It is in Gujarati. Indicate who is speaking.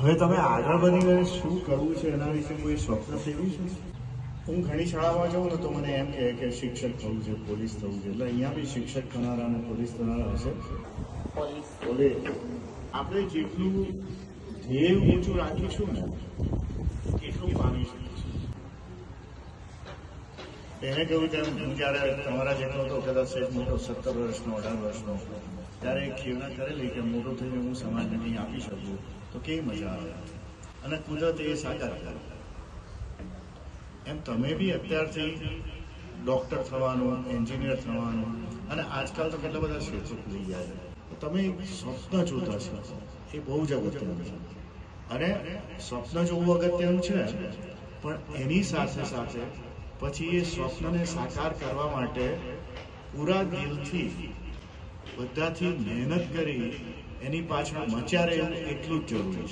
Speaker 1: હવે તમે આગળ વધીને શું કરવું છે એના વિશે કોઈ સ્વપ્ન સેવી છે? હું ઘણી શાળામાં જાઉં ને તો મને એમ કહે કે શિક્ષક થવું છે, પોલીસ થવું છે. એટલે અહીંયા બી શિક્ષક થનારા અને પોલીસ થનારા હશે. પોલીસ આપણે જેટલું ધ્યેય ઊંચું રાખીશું ને એટલું પામી શકીશું. એને કહ્યું તેમ હું જ્યારે તમારા જેટલો હતો કદાચ મોટો 17 વર્ષનો 18 વર્ષનો ત્યારે એક ખેવના કરેલી કે મોટો થઈને હું સમાજને કંઈ આપી શકું તો કેવી મજા આવે અને કુદરત એ સાકાર કરે. એમ તમે બી અત્યારથી ડૉક્ટર થવાનું, એન્જિનિયર થવાનું અને આજકાલ તો કેટલા બધા ક્ષેત્રો ખુલી ગયા છે. તમે એક સ્વપ્ન જોતા છો એ બહુ જ અગત્યનું છે. અને સ્વપ્ન જોવું અગત્યનું છે પણ એની સાથે સાથે પછી એ સ્વપ્નને સાકાર કરવા માટે પૂરા દિલથી બધાથી મહેનત કરી એની પાછળ મચ્યા રહેવું એટલું જ જરૂરી છે.